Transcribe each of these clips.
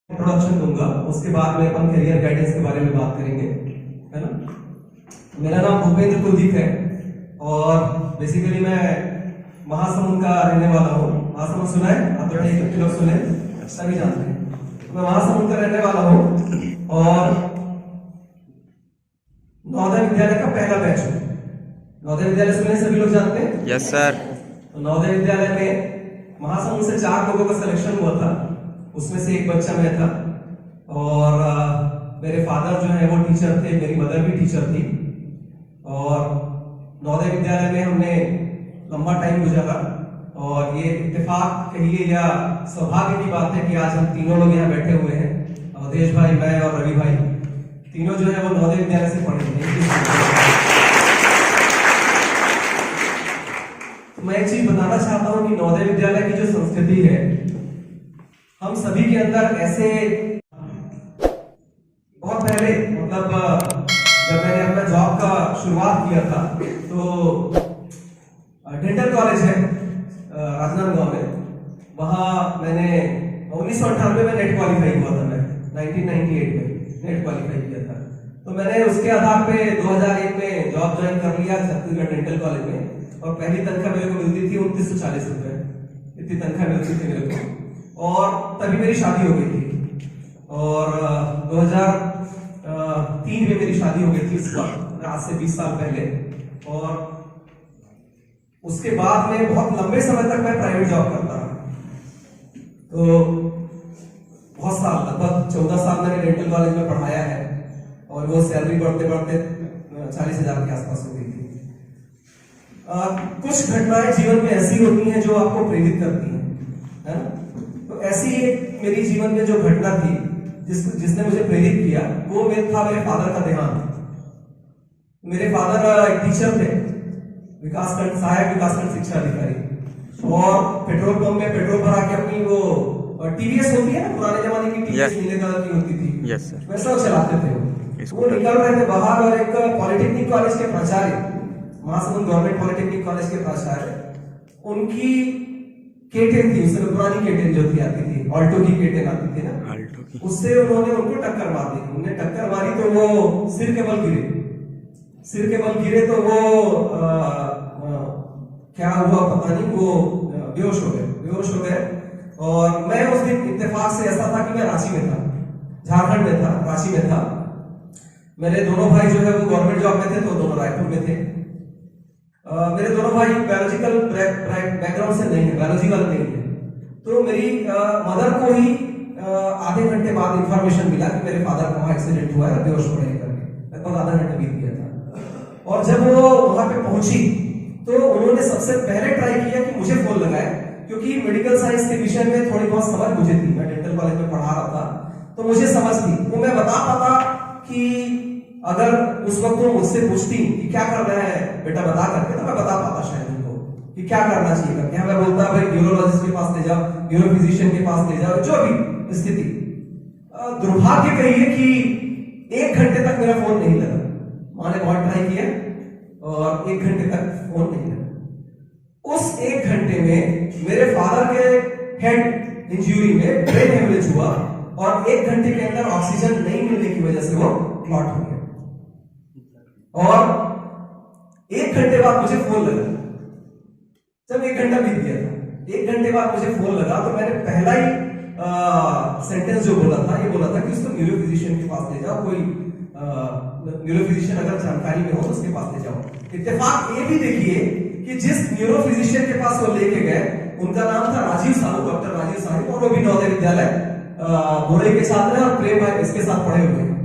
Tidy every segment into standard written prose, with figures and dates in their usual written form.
Introduction दूंगा, उसके बाद में अपन करियर गाइडेंस के बारे में बात करेंगे, है ना। मेरा नाम भूपेंद्र कुलदीप है और बेसिकली मैं महासमुंद का रहने वाला हूँ। महासमुंद सुना है आप? तो कई लोग सुने, सभी जानते हैं। मैं महासमुंद का रहने वाला हूँ और नवोदय विद्यालय का पहला बैच हूँ। नवोदय विद्यालय सुने, सभी लोग जानते हैं? Yes sir. तो नवोदय विद्यालय में महासमुंद से 4 लोगों का सिलेक्शन हुआ था, उसमें से एक बच्चा मैं था। और मेरे फादर जो है वो टीचर थे, मेरी मदर भी टीचर थी और नवोदय विद्यालय में हमने लंबा टाइम गुजारा। और ये इत्तेफाक कहिए या सौभाग्य की बात है कि आज हम तीनों लोग यहाँ बैठे हुए हैं। अवधेश भाई, मैं और रवि भाई, तीनों जो है वो नवोदय विद्यालय से पढ़े हैं। मैं एक चीज बताना चाहता हूँ कि नवोदय विद्यालय की जो संस्कृति है, हम सभी के अंदर ऐसे बहुत पहले, मतलब जब मैंने अपना जॉब का शुरुआत किया था तो डेंटल कॉलेज है राजनांदगांव में, वहां मैंने 1998 में नेट क्वालिफाई हुआ था। मैं 1998 में नेट क्वालिफाई किया था। तो मैंने उसके आधार पे 2001 में जॉब ज्वाइन कर लिया छत्तीसगढ़ डेंटल कॉलेज में। और पहली तनख्वाह मेरे को मिलती थी 2940 रुपए, इतनी तनख्वाह मिलती थी मेरे को। और तभी मेरी शादी हो गई थी और 2003 में मेरी शादी हो गई थी, आज से 20 साल पहले। और उसके बाद में बहुत लंबे समय तक मैं प्राइवेट जॉब करता रहा। तो बहुत साल, लगभग 14 साल मैंने डेंटल कॉलेज में पढ़ाया है और वो सैलरी बढ़ते बढ़ते 40,000 के आसपास हो गई थी। कुछ घटनाएं जीवन में ऐसी होती हैं जो आपको प्रेरित करती हैं, है ना। तो ऐसी एक मेरी जीवन में जो घटना थी जिसने मुझे प्रेरित किया, वो था मेरे फादर का देहांत। मेरे फादर एक टीचर थे, सहायक विकासखंड शिक्षा अधिकारी, और पेट्रोल पंप में पेट्रोल भरा के अपनी वो टीवीएस होती है ना, पुराने जमाने की टीवीएस नीले कलर की होती थी, यस सर, वैसा वो चलाते थे। वो निकल रहे थे बाहर और एक पॉलिटेक्निक कॉलेज के प्राचार्य, महासमुंद गवर्नमेंट पॉलिटेक्निक कॉलेज के प्राचार्य, उनकी केटेन थी, उससे पुरानी केटेन जो थी आती थी, ऑल्टो की केटेन आती थी ना, उससे उन्होंने उनको टक्कर मार दी। उन्होंने टक्कर मारी तो वो सिर के बल गिरे तो वो क्या हुआ पता नहीं, वो बेहोश हो गए। और मैं उस दिन इत्तेफाक से ऐसा था कि मैं रांची में था, झारखंड में था, रांची में था। मेरे दोनों भाई जो है वो गवर्नमेंट जॉब में थे, तो दोनों रायपुर में थे। मेरे दोनों भाई बायोलॉजिकल बैकग्राउंड से नहीं है, बायोलॉजी वाले नहीं है। तो मेरी मदर को ही आधे घंटे बाद इंफॉर्मेशन मिला कि मेरे फादर का वहां एक्सीडेंट हुआ है, बेहोश पड़े करके, लगभग आधा घंटा बीत गया था। और जब वो वहां पे पहुंची तो उन्होंने सबसे पहले ट्राई किया कि मुझे फोन लगाए, क्योंकि मेडिकल साइंस के विषय में थोड़ी बहुत समझ मुझे थी, मैं डेंटल कॉलेज में पढ़ा रहा था, तो मुझे समझ थी। तो मैं बता पाता कि अगर उस वक्त वो मुझसे पूछती कि क्या करना है बेटा बता करके, तो मैं बता पाता शायद उनको कि क्या करना चाहिए करके। मैं बोलता भाई न्यूरोलॉजिस्ट के पास ले जाओ, न्यूरो फिजिशियन के पास ले जाओ, जो भी स्थिति। दुर्भाग्य कहिए कि 1 घंटे तक मेरा फोन नहीं लगा। माँ ने बहुत ट्राई किया और 1 घंटे तक फोन नहीं लगा। उस 1 घंटे में मेरे फादर के हेड इंजरी में ब्रेन हेमरेज हुआ और 1 घंटे के अंदर ऑक्सीजन नहीं मिलने की वजह से वो क्लॉट हो गया। और 1 घंटे बाद मुझे फोन लगा। जब 1 घंटा बीत गया था, 1 घंटे बाद मुझे फोन लगा, तो मैंने पहला ही सेंटेंस जो बोला था, ये बोला था कि उसको न्यूरो फिजिशियन के पास ले जाओ, कोई न्यूरो फिजिशियन अगर जानकारी में हो तो उसके पास ले जाओ। इत्तेफाक ये भी देखिए कि जिस न्यूरो फिजिशियन के पास वो लेके गए, उनका नाम था राजीव साहू, डॉक्टर राजीव साहू, और वो भी नवोदय विद्यालय बोरे के साथ में, और प्रेम भाई इसके साथ पढ़े हुए हैं।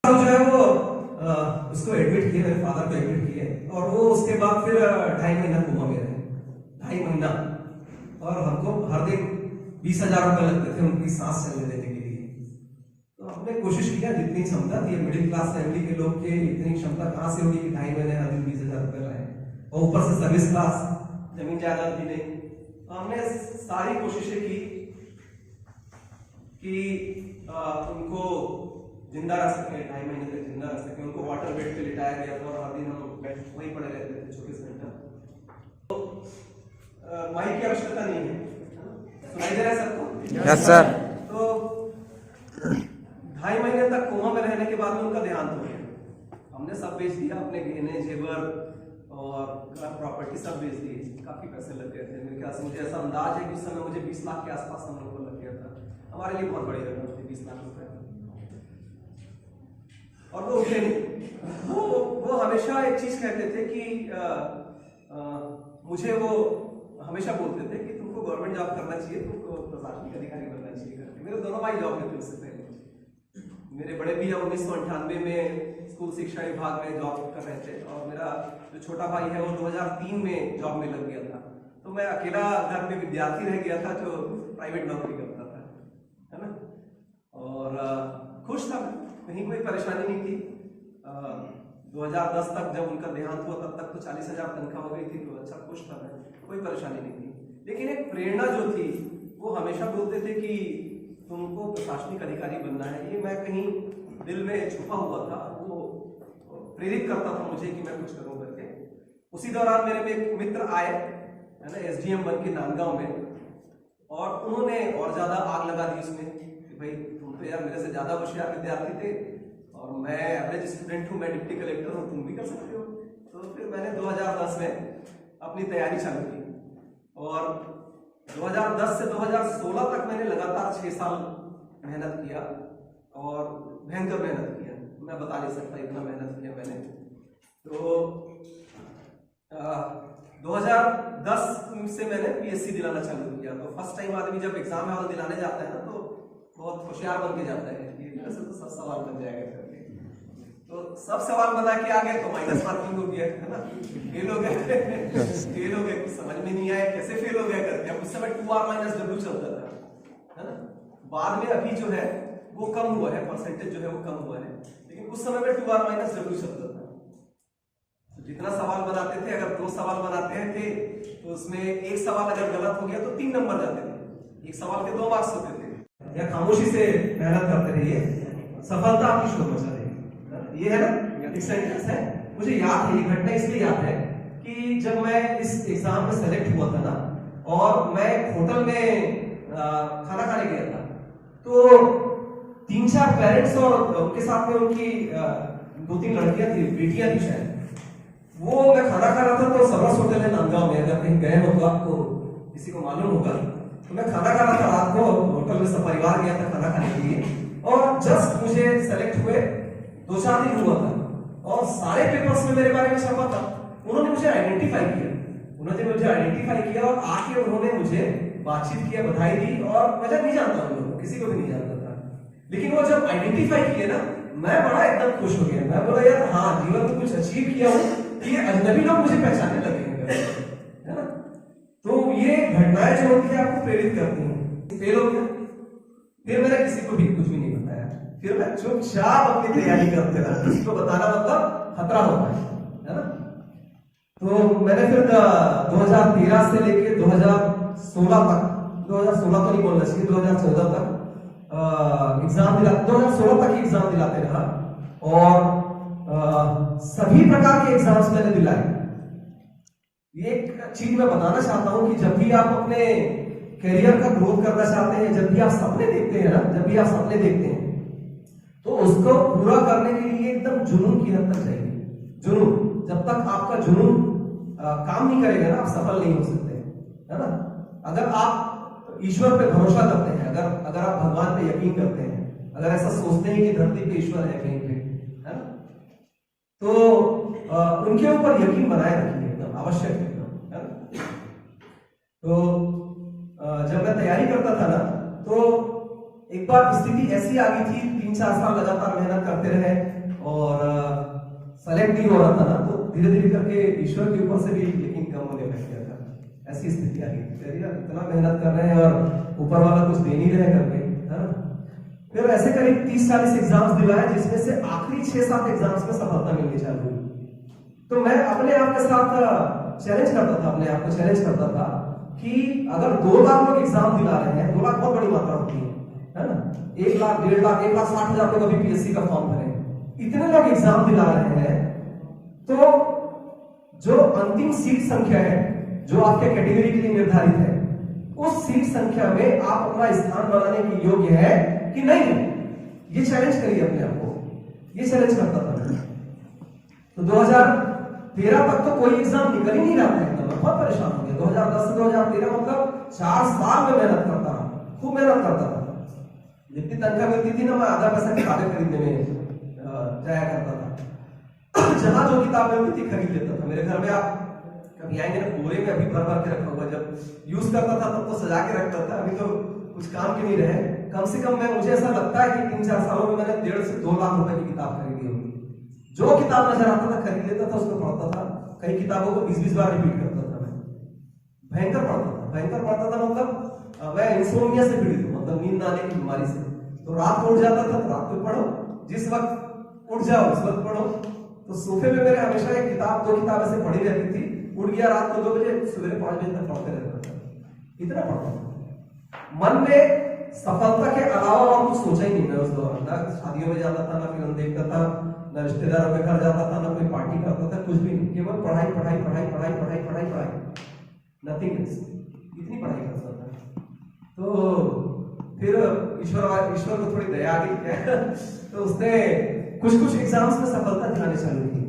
जो है वो उसको एडमिट किए, मेरे फादर को एडमिट किए, और वो उसके बाद फिर 2.5 महीना कोमा में रहे, 2.5 महीना। और हमको हर दिन 20,000 रुपए लगते थे उनकी सांस चलने देने के लिए। तो हमने कोशिश किया जितनी क्षमता थी, मिडिल क्लास फैमिली के लोग के इतनी क्षमता कहां से होगी कि 2.5 महीने हर दिन 20,000 रुपए रहे, और ऊपर से सर्विस क्लास, जमीन जायदाद भी नहीं। तो हमने सारी कोशिशें की कि उनको जिंदा रख सके, 2.5 महीने तक जिंदा रख सके। उनको वाटर बेड पे लिटाया गया था और हर दिन हम वहीं पड़े रहते थे 24 घंटा। तो माइक की आवश्यकता नहीं है, सुनाई दे रहा है सबको? Yes sir. तो 2.5 महीने तक कोमा में रहने के बाद में उनका देहांत हो गया। हमने सब बेच दिया, अपने गहने जेवर और प्रॉपर्टी सब बेच दी। काफी पैसे लग गए थे मेरे ख्याल से, मुझे ऐसा अंदाज है कि उस समय मुझे 20 लाख के आसपास हम लोग को लग गया था। हमारे लिए बहुत बड़ी रकम थी 20 लाख रुपए। और वो उठे नहीं। वो हमेशा एक चीज कहते थे कि मुझे वो हमेशा बोलते थे कि तुमको गवर्नमेंट जॉब करना चाहिए, तुमको प्रशासनिक अधिकारी बनना चाहिए करके। मेरे दोनों भाई जॉब में थे उससे पहले। मेरे बड़े भैया 1998 में स्कूल शिक्षा विभाग में जॉब कर रहे थे और मेरा जो छोटा भाई है वो 2003 में जॉब में लग गया था। तो मैं अकेला घर में विद्यार्थी रह गया था जो प्राइवेट नौकरी करता था, है ना। और खुश था, कहीं कोई परेशानी नहीं थी। 2010 तक जब उनका देहांत हुआ तब तक तो 40,000 तनख्वाह हो गई थी, तो अच्छा खुश था मैं, कोई परेशानी नहीं थी। लेकिन एक प्रेरणा जो थी वो हमेशा बोलते थे कि तुमको प्रशासनिक अधिकारी बनना है। ये मैं कहीं दिल में छुपा हुआ था, वो प्रेरित करता था मुझे कि मैं कुछ करूं करके। उसी दौरान मेरे में एक मित्र आए, है ना, एसडीएम बन के नांदगांव में, और उन्होंने और ज्यादा आग लगा दी उसमें कि भाई तुम तो यार मेरे से ज्यादा होशियार विद्यार्थी थे और मैं एवरेज स्टूडेंट हूँ, मैं डिप्टी कलेक्टर हूँ, तुम भी कर सकते हो। तो फिर मैंने 2010 में अपनी तैयारी चालू की और 2010 से 2016 तक मैंने लगातार 6 साल मेहनत किया और भयंकर मेहनत किया। मैं बता नहीं सकता इतना मेहनत किया मैंने। तो 2010 से मैंने पीएससी दिलाना चालू किया। तो फर्स्ट टाइम आदमी जब एग्जाम में दिलाने जाता है ना तो बहुत होशियार बन के जाता है कि मेरे से तो सब सवाल बन जाएगा करके। तो सब सवाल बना के आ गए तो माइनस मार्किंग हो गया, है ना, फेल हो गए। फेल हो गए, कुछ समझ में नहीं आया कैसे फेल हो गया करके। उस समय 2R-W चलता था, है ना। बाद में अभी जो है वो कम हुआ है, परसेंटेज जो है वो कम हुआ है, लेकिन उस समय में 2R-W चलता था। तो जितना सवाल बनाते थे, अगर 2 सवाल बनाते थे तो उसमें एक सवाल अगर गलत हो गया तो 3 नंबर जाते थे। एक सवाल के 2 मार्क्स होते थे। या खामोशी से मेहनत करते रहिए, सफलता आपकी शोध में चलेगी। ये है ना एक सेंटेंस है, मुझे याद है, ये घटना इसलिए याद है कि जब मैं इस एग्जाम में सेलेक्ट हुआ था ना और मैं होटल में खाना खाने गया था, तो 3-4 पेरेंट्स और उनके साथ में उनकी 2-3 लड़कियां थी, बेटियां थी शायद। वो मैं खाना खा रहा था तो सरस होटल है नांदगांव में, अगर कहीं गए हो तो आपको किसी को मालूम होगा। तो मैं खाना खा रहा था रात को, होटल में सब परिवार गया था खाना खाने के लिए, और जस्ट मुझे सेलेक्ट हुए 2-4 दिन हुआ था और सारे पेपर्स में मेरे बारे में छपा था। उन्होंने मुझे आइडेंटिफाई किया और आके उन्होंने मुझे बातचीत किया, बधाई दी। और मैं नहीं जानता उन लोगों को, किसी को भी नहीं जानता था, लेकिन वो जब आइडेंटिफाई किए ना, मैं बड़ा एकदम खुश हो गया। मैं बोला यार हाँ, जीवन में कुछ अचीव किया हूं, ये अजनबी लोग मुझे पहचानने लगे, है ना। तो ये घटनाएं जो होती है आपको प्रेरित करती हैं। फेल हो गया, फिर मैंने किसी को भी कुछ भी नहीं बताया, फिर मैं चुपचाप अपनी तैयारी करते रहा। किसी को बताना मतलब खतरा होता है ना। तो मैंने फिर 2013 से लेके 2016 तक, 2016 तो नहीं बोलना चाहिए, 2014 तक एग्जाम 2016 तक ही एग्जाम दिलाते रहा और सभी प्रकार के एग्जाम्स मैंने दिलाए। एक चीज मैं बताना चाहता हूं कि जब भी आप अपने करियर का ग्रोथ करना चाहते हैं, जब भी आप सपने देखते हैं ना, जब भी आप सपने देखते हैं तो उसको पूरा करने के लिए एकदम जुनून की हद तक चाहिए। जुनून, जब तक आपका जुनून काम नहीं करेगा ना, आप सफल नहीं हो सकते, है ना। अगर आप ईश्वर पे भरोसा करते हैं, अगर आप भगवान पे यकीन करते हैं, अगर ऐसा सोचते हैं कि धरती पे ईश्वर है कहीं पे, है ना, तो उनके ऊपर यकीन बनाए रखिए, एकदम आवश्यक है, है ना। तो जब मैं तैयारी करता था ना, तो एक बार स्थिति ऐसी आ गई थी, 3-4 साल लगातार मेहनत करते रहे और सेलेक्ट नहीं हो रहा था ना, तो धीरे धीरे करके ईश्वर के ऊपर से भी यकीन कम होने लग गया था। ऐसी स्थिति आ गई थी, यार इतना मेहनत कर रहे हैं और ऊपर वाला कुछ दे नहीं रहे करके, है ना। फिर ऐसे करीब 30-40 एग्जाम्स दिलाए, जिसमें से आखिरी 6-7 एग्जाम्स में सफलता मिलनी चालू हुई। तो मैं अपने आप के साथ चैलेंज करता था, अपने आप को चैलेंज करता था कि अगर 2 लाख लोग एग्जाम दिला रहे हैं, 2 लाख बहुत बड़ी मात्रा होती है ना। 1 लाख, 1.5 लाख, 1,60,000 लोग अभी पीएससी का फॉर्म भरे, इतने लोग एग्जाम दिला रहे हैं, तो जो अंतिम सीट संख्या है जो आपके कैटेगरी के लिए निर्धारित है, उस सीट संख्या में आप अपना स्थान बनाने के योग्य है कि नहीं है, ये चैलेंज करिए अपने आप को। ये चैलेंज करता था मैं। तो 2013 तक तो कोई एग्जाम निकल ही नहीं रहा था, एकदम बहुत परेशान हो गया। 2010 से 2013 मतलब 4 साल में मेहनत करता रहा, खूब मेहनत करता था। जितनी तनख्वाह मिलती थी ना, मैं आधा पैसा किताबें खरीदने में जाया करता था। जहां जो किताब मिलती थी खरीद लेता था। मेरे घर में आप कभी आएंगे ना, बोरे में अभी भर भर के रखा हुआ, जब यूज करता था तब तो सजा के रखता था, अभी तो कुछ काम के नहीं रहे। कम से कम मुझे ऐसा लगता है कि 3-4 सालों में मैंने 1.5 से 2 लाख रुपए की किताब खरीदी होगी। जो किताब नजर आता था खरीद लेता था, उसको पढ़ता था। कई किताबों को 20-20 बार रिपीट करता था मैं। भयंकर पढ़ता था मतलब मैं इंसोम्निया से पीड़ित हूँ, मतलब नींद आने की बीमारी से। तो रात को उठ जाता था तो रात को पढ़ो, जिस वक्त उठ जाओ उस वक्त पढ़ो। तो सोफे में मेरे हमेशा एक किताब 2 किताब ऐसे पढ़ी रहती थी। उठ गया रात को 2 बजे, सवेरे 5 बजे तक पढ़ते रहता था। इतना पढ़ता था। मन में सफलता के अलावा और कुछ सोचा ही नहीं मैं उस दौरान। ना शादियों में जाता था, ना फिल्म देखता था, ना रिश्तेदारों के घर जाता था, ना कोई पार्टी करता था, कुछ भी नहीं। केवल पढ़ाई पढ़ाई पढ़ाई पढ़ाई पढ़ाई पढ़ाई पढ़ाई, नथिंग एल्स। इतनी पढ़ाई करता था। तो फिर ईश्वर को थोड़ी दया आ गई तो उसने कुछ एग्जाम्स में सफलता दिलाने चालू की।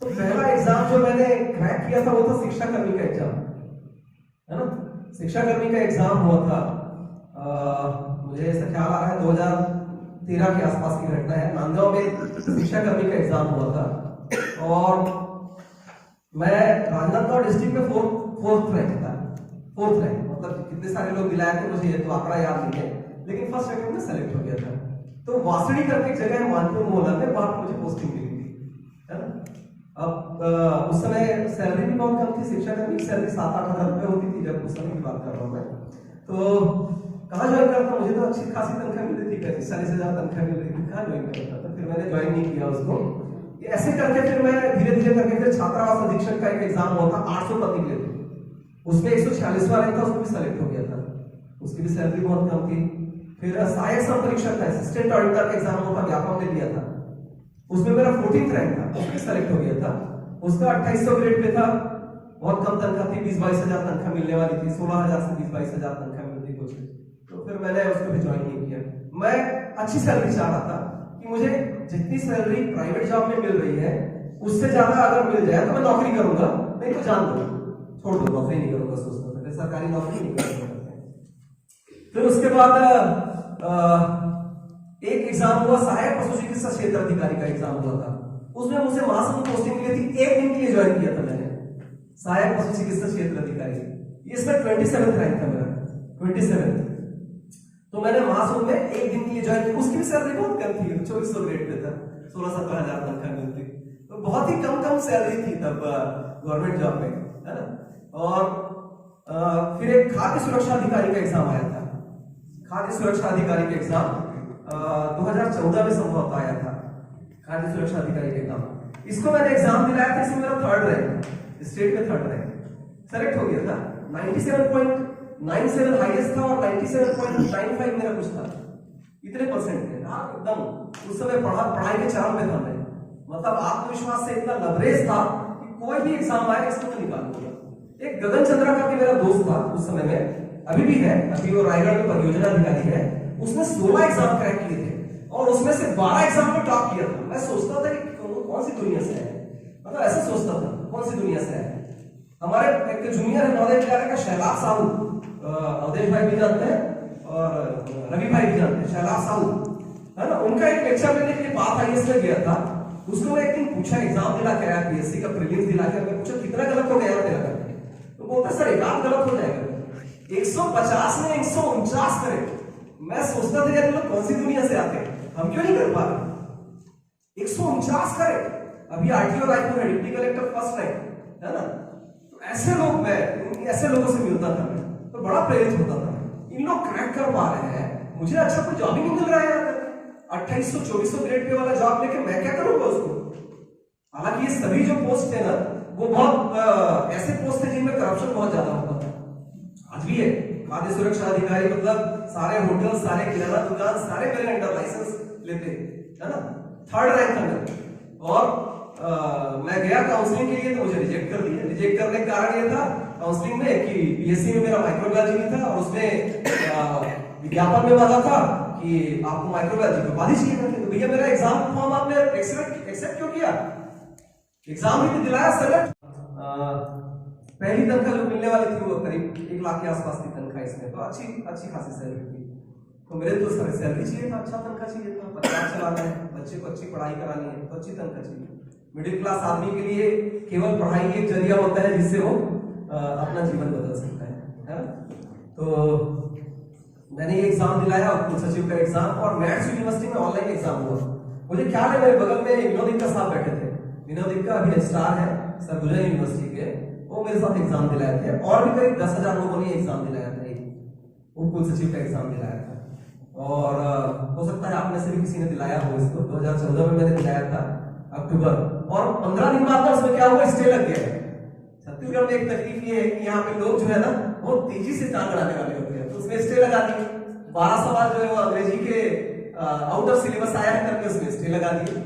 तो पहला एग्जाम जो मैंने क्रैक किया था वो था शिक्षा कर्मी का एग्जाम, है ना। शिक्षा कर्मी का एग्जाम हुआ था, मुझे ऐसा ख्याल आ रहा है 2013 के आसपास की घटना है। नांदगांव में शिक्षा कर्मी का एग्जाम हुआ था और मैं राजनांदगांव डिस्ट्रिक्ट में फोर्थ रैंक था। फोर्थ रैंक मतलब कितने सारे लोग दिलाए थे मुझे ये तो आंकड़ा याद नहीं है, लेकिन फर्स्ट रैंक में सेलेक्ट हो गया था। तो वासड़ी करके एक जगह है मानपुर मोहल्ला में, वहां पर मुझे पोस्टिंग मिली थी, है ना। अब उस समय सैलरी भी बहुत कम थी। शिक्षा कर्मी की सैलरी 7-8 हजार रुपए होती थी जब उस समय की बात कर रहा हूँ मैं। तो कहाँ ज्वाइन करता, मुझे तो अच्छी खासी तनख्वाह मिल रही थी, 35-40 हजार तनख्वाह मिल रही थी। कहाँ ज्वाइन करता था, फिर मैंने ज्वाइन नहीं किया उसको। ये ऐसे करके फिर मैं धीरे धीरे करके फिर छात्रावास अधीक्षक का एक एग्जाम हुआ था 800 पति के लिए, उसमें 146वां रैंक था, उसमें भी सेलेक्ट हो गया था। उसकी भी सैलरी बहुत कम थी। फिर सहायक संपरीक्षक का असिस्टेंट ऑडिटर का एग्जाम हुआ था, व्यापम ने दिया था, उसमें मेरा 14th रैंक था, उसमें सेलेक्ट हो गया था। उसका 2800 ग्रेड पे था, बहुत कम तनख्वाह थी, 20-22 हजार तनख्वाह मिलने वाली थी, 16,000 से 20-22 हजार तनख्वाह मिलती कुछ। तो फिर मैंने उसको भी ज्वाइन नहीं किया। मैं अच्छी सैलरी चाह रहा था कि मुझे जितनी सैलरी प्राइवेट जॉब में मिल रही है उससे ज्यादा अगर मिल जाए तो मैं नौकरी करूंगा, नहीं तो जान दो, छोड़ दो, नौकरी नहीं करूंगा सोचता था, सरकारी नौकरी नहीं करूंगा। फिर उसके बाद एक एग्जाम हुआ, सहायक पशु चिकित्सा क्षेत्र अधिकारी का एग्जाम हुआ था। उसमें मुझे महासमुंद पोस्टिंग मिली थी, 1 दिन के लिए ज्वाइन किया था मैंने, सहायक पशु चिकित्सा क्षेत्र अधिकारी। इसमें 27th रैंक था मेरा, 27th। तो मैंने महासमुंद में 1 दिन के लिए ज्वाइन किया। उसकी भी सैलरी बहुत कम थी, 2400 ग्रेड पे था, 16-17 हजार तनख्वाह मिलती। तो बहुत ही कम सैलरी थी तब गवर्नमेंट जॉब में, है ना। और फिर एक खाद्य सुरक्षा अधिकारी का एग्जाम आया था। खाद्य सुरक्षा अधिकारी का एग्जाम 2014 में संभवतः आया था, खाद्य सुरक्षा अधिकारी का एग्जाम। इसको मैंने एग्जाम दिलाया था, इसमें मेरा 3rd रैंक, स्टेट में 3rd रैंक सेलेक्ट हो गया था। 97.97 हाईएस्ट था और 97.95 मेरा कुछ था, इतने परसेंट थे एकदम। उस समय पढ़ाई के चरम पे था मैं, मतलब आत्मविश्वास से इतना लबरेज था कि कोई भी एग्जाम आए इसको मैं निकाल दूंगा। एक गगन चंद्रा का भी मेरा दोस्त था उस समय में, अभी भी है, अभी वो रायगढ़ में परियोजना अधिकारी है। उसने 16 एग्जाम क्रैक किए थे और उसमें से 12 एग्जाम में टॉप किया था। मैं सोचता था कि कौन सी दुनिया से है, मतलब ऐसा सोचता था कौन सी दुनिया से है। हमारे एक जूनियर है नवोदय विद्यालय का शैलाब साहू, अवधेश भाई भी जानते हैं और रवि भाई भी जानते हैं, शैलाब साहू, है ना। उनका एक लेक्चर लेने के लिए पाथ आईएएस में गया था। उसको मैं एक दिन पूछा, एग्जाम दिला के आया पीएससी का प्रीलिम्स दिला के, मैं पूछा कितना गलत हो गया तेरा करके, तो बोलता सर एक आध गलत हो जाएगा। 150 में 149 करे। मैं सोचता था यार लोग कौन सी दुनिया से आते हैं, हम क्यों नहीं कर पा रहे। 149 करे, अभी आरटीओ रायपुर है, डिप्टी कलेक्टर फर्स्ट रैंक, है ना। तो ऐसे लोग, मैं ऐसे लोगों से मिलता था मैं, तो बड़ा प्रेरित होता था। इन लोग क्रैक कर पा रहे हैं, मुझे अच्छा कोई जॉब ही नहीं मिल रहा है यार। 2800-2400 ग्रेड पे वाला जॉब लेके मैं क्या करूंगा उसको। हालांकि ये सभी जो पोस्ट है ना, वो बहुत ऐसे पोस्ट है जिनमें करप्शन बहुत ज्यादा होता था, आज भी है। खाद्य सुरक्षा अधिकारी मतलब सारे होटल, सारे किराना दुकान, सारे मेरे अंडर लाइसेंस लेते, है ना। 3rd रैंक था मेरा। और मैं गया काउंसलिंग के लिए तो मुझे रिजेक्ट कर दिया। रिजेक्ट करने का कारण ये था काउंसलिंग में कि पीएससी में मेरा माइक्रोबायोलॉजी नहीं था, और उसने विज्ञापन में मांगा था कि आपको माइक्रोबायोलॉजी के बाद ही चाहिए। तो भैया मेरा एग्जाम फॉर्म आपने एक्सेप्ट क्यों किया? एग्जाम भी दिलाया सेलेक्ट। पहली तनख्वाह जो मिलने वाली थी वो करीब 1 लाख के आसपास की तनख्वाह इसमें, तो अच्छी खासी सैलरी थी। तो मेरे तो सर सैलरी चाहिए था, अच्छा तनख्वाह चाहिए था, परिवार चलाना है, बच्चे को अच्छी पढ़ाई करानी है तो अच्छी तनख्वाह चाहिए। मिडिल क्लास आदमी के लिए केवल पढ़ाई एक जरिया होता है जिससे वो अपना जीवन बदल सकता है ना? तो मैंने ये एग्जाम दिलाया, कुल सचिव का एग्जाम, और मैथ्स यूनिवर्सिटी में ऑनलाइन एग्जाम हुआ। मुझे ख्याल है मेरे बगल में विनोद इक्का साहब बैठे थे, विनोद इक्का अभी रजिस्ट्रार है सरगुजा यूनिवर्सिटी के, वो मेरे साथ एग्जाम दिलाए थे, और भी करीब 10,000 लोगों ने एग्जाम दिलाया था, वो कुल सचिव का एग्जाम दिलाया था। और हो सकता है आप में से भी किसी ने दिलाया हो इसको। 2014 में मैंने दिलाया था अक्टूबर, और 15 दिन बाद उसमें क्या हुआ, स्टे लग गया। छत्तीसगढ़ में एक तकलीफ ये है कि यहाँ पे लोग जो है ना वो तेजी से टांग अड़ाने वाले होते हैं, तो उसमें स्टे लगा दिए। 12 सवाल जो है वो अंग्रेजी के आउट ऑफ सिलेबस आया है करके उसमें स्टे लगा दिए।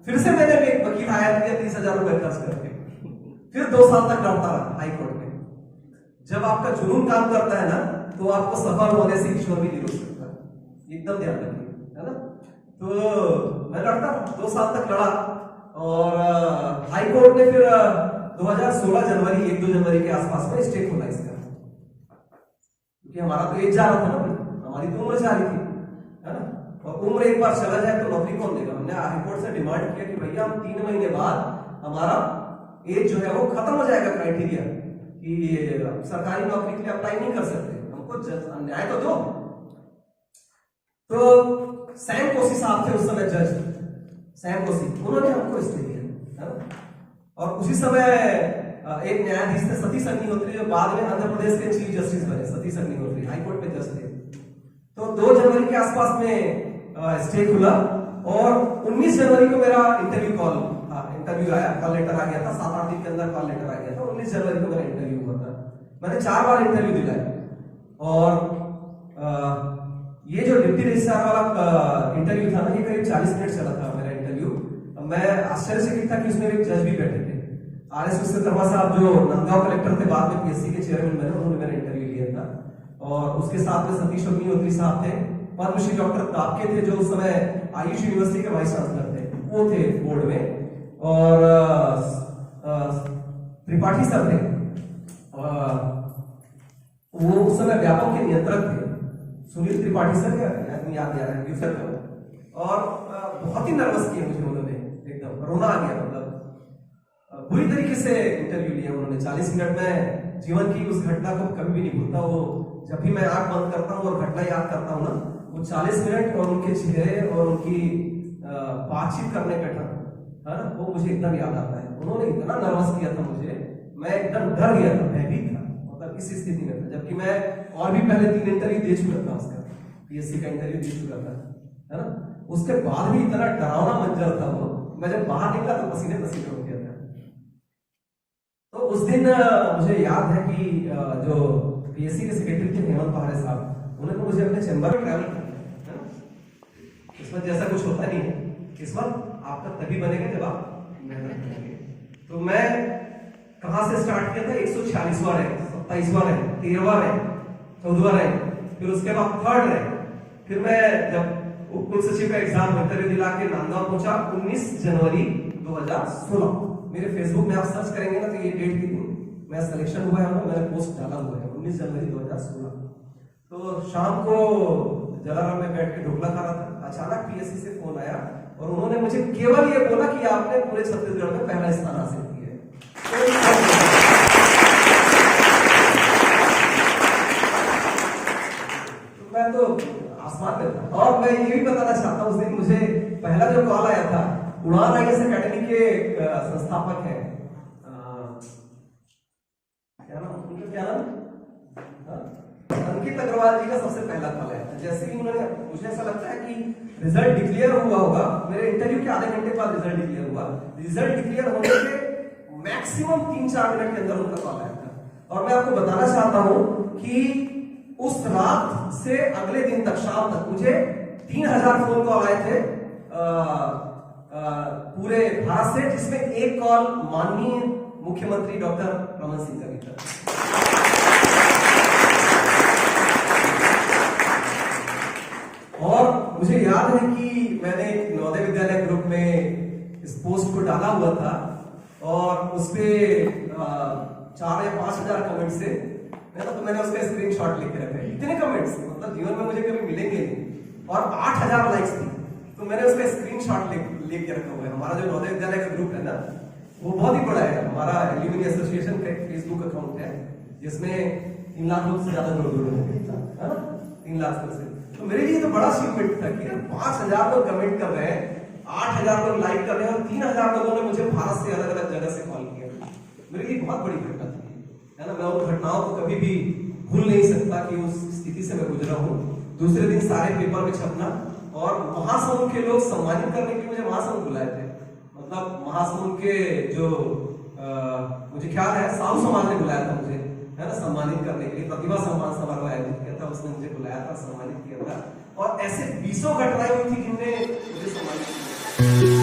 फिर से मैंने एक वकील हायर किया 30,000 रुपए खर्च करके, फिर 2 साल तक लड़ता रहा हाई कोर्ट में। जब आपका जुनून काम करता है ना तो आपको सफल होने से ईश्वर भी नहीं रोक सकता, एकदम ध्यान रखिए, है ना? तो मैं लड़ता 2 साल तक लड़ा, और हाई कोर्ट ने फिर 2016 जनवरी 1-2 जनवरी के आसपास में स्टे खोला इसका, क्योंकि हमारा तो एज जा रहा था ना, हमारी तो उम्र जा रही थी, है ना? और उम्र एक बार चला जाए तो नौकरी कौन देगा। हमने हाई कोर्ट से डिमांड किया कि भैया हम 3 महीने बाद हमारा एज जो है वो खत्म हो जाएगा, क्राइटेरिया कि सरकारी नौकरी के लिए अप्लाई नहीं कर सकते, हमको न्याय तो दो। तो सैम कोसी साहब थे उस समय जज, सैम कोसी, उन्होंने हमको स्टे दिया, है ना? और उसी समय एक न्यायाधीश थे सतीश अग्निहोत्री, जो बाद में आंध्र प्रदेश के चीफ जस्टिस बने, सतीश अग्निहोत्री हाईकोर्ट में जज थे। तो 2 जनवरी के आसपास में स्टे खुला, और 19 जनवरी को मेरा इंटरव्यू आया, कॉल लेटर आ गया था, 7-8 दिन के अंदर कॉल लेटर आ गया था। 19 जनवरी को मेरा इंटरव्यू हुआ था, मैंने 4 बार इंटरव्यू दिलाया, और ये जो डिप्टी रजिस्ट्रार वाला इंटरव्यू था ना, ये करीब 40 मिनट चला था मेरा इंटरव्यू। मैं आश्चर्यचकित था कि उसमें एक जज भी बैठे थे, RS विश्वकर्मा साहब जो नंदगांव कलेक्टर थे, बाद में पीएससी के चेयरमैन बने, उन्होंने मेरा इंटरव्यू लिया था। और उसके साथ में सतीश अग्निहोत्री साहब थे, पद्मश्री डॉक्टर तापके थे जो उस समय आयुष यूनिवर्सिटी के वाइस चांसलर थे, वो थे बोर्ड में, और त्रिपाठी सर थे, वो उस समय व्यापक के नियंत्रक थे, सुनील त्रिपाठी सर, याद आ रहा है सर। और बहुत ही नर्वस किया मुझे उन्होंने, एकदम रोना आ गया, मतलब बुरी तरीके से इंटरव्यू लिया उन्होंने। 40 मिनट में जीवन की उस घटना को कभी भी नहीं भूलता। वो जब भी मैं आंख बंद करता हूँ और घटना याद करता हूँ ना, वो 40 मिनट और उनके चेहरे और उनकी बातचीत करने का ढंग, है ना, वो मुझे एकदम याद आता है। उन्होंने इतना नर्वस किया था मुझे, मैं एकदम डर गया था, भयभीत था, मतलब इस स्थिति में था, जबकि मैं और भी पहले 3 इंटरव्यू दे चुका था, उसका पीएससी का इंटरव्यू दे चुका था, है ना? उसके बाद भी इतना डरावना मंजर था वो, मैं जब बाहर निकला तो पसीने पसीने हो गया था। तो उस दिन मुझे याद है कि जो पीएससी के सेक्रेटरी थे हेमंत पहाड़े साहब, उन्होंने मुझे अपने चैम्बर में ट्रैवल किया। किस्मत जैसा कुछ होता नहीं है, किस्मत आपका तभी बनेगा जब आप मेहनत करेंगे। तो मैं कहां से स्टार्ट किया था, 146वां रैंक, 27वां रैंक, 13वां रैंक, 14वां रैंक, फिर उसके बाद 3rd रैंक। फिर मैं जब उप कुल सचिव का एग्जाम इंटरव्यू दिला के नांदगांव पहुंचा 19 जनवरी 2016। मेरे फेसबुक में आप सर्च करेंगे ना तो ये डेट की दिन मैं सिलेक्शन हुआ है, मैंने पोस्ट डाला हुआ है 19 जनवरी 2016। तो शाम को जलाराम में बैठ के ढोकला खा रहा था, अचानक पीएससी से फोन आया और उन्होंने मुझे केवल ये बोला कि आपने पूरे छत्तीसगढ़ में पहला स्थान हासिल किया है। तो मैं तो आसमान में था। और मैं ये भी बताना चाहता हूँ, उस दिन मुझे पहला जो कॉल आया था, उड़ान आईएएस अकेडमी के संस्थापक है, क्या नाम अंकित अग्रवाल जी का सबसे पहला कॉल आया था। जैसे ही उन्होंने, मुझे ऐसा लगता है कि रिजल्ट डिक्लेयर हुआ होगा, मेरे इंटरव्यू के आधे घंटे बाद रिजल्ट डिक्लेयर हुआ। रिजल्ट डिक्लेयर होने के मैक्सिमम 3-4 मिनट के अंदर उनका कॉल आया था। और मैं आपको बताना चाहता हूं कि उस रात से अगले दिन तक शाम तक मुझे 3000 फोन कॉल आए थे पूरे भारत से, जिसमें एक कॉल माननीय मुख्यमंत्री डॉक्टर रमन सिंह का भी था। और मुझे याद है कि मैंने एक नवोदय विद्यालय ग्रुप में इस पोस्ट को डाला हुआ था और उसपे 4 या 5 हजार कमेंट्स थे, तो मैंने उसका स्क्रीनशॉट लेके रखा है। इतने कमेंट्स मतलब जीवन में मुझे कभी मिलेंगे नहीं। और 8000 लाइक्स थी, तो मैंने उसका स्क्रीनशॉट लेके रखा हुआ है। हमारा जो नवोदय विद्यालय का ग्रुप है ना, वो बहुत ही बड़ा है। हमारा एल्यूमिनी एसोसिएशन का एक फेसबुक अकाउंट है जिसमें 3 लाख लोग से ज्यादा जुड़े हुए हैं, 3 लाख से। तो मेरे लिए तो बड़ा अचीवमेंट था कि 5000 लोग कमेंट कर रहे हैं, 8000 लोग लाइक कर रहे हैं और 3000 लोगों ने मुझे भारत से अलग अलग जगह से कॉल किया। मेरे लिए बहुत बड़ी घटना थी, है ना। मैं उन घटनाओं को कभी भी भूल नहीं सकता कि उस स्थिति से मैं गुजरा हूँ। दूसरे दिन सारे पेपर में छपना और महासमुंद के लोग सम्मानित करने के लिए मुझे महासमुंद बुलाए थे। मतलब महासमुंद के जो मुझे ख्याल है साहू समाज ने बुलाया था मुझे, है ना, सम्मानित करने के लिए। प्रतिभा सम्मान समारोह आयोजित किया था, उसने मुझे बुलाया था, सम्मानित किया था। और ऐसे 20 घटनाएं हुई थी जिनने मुझे सम्मानित किया।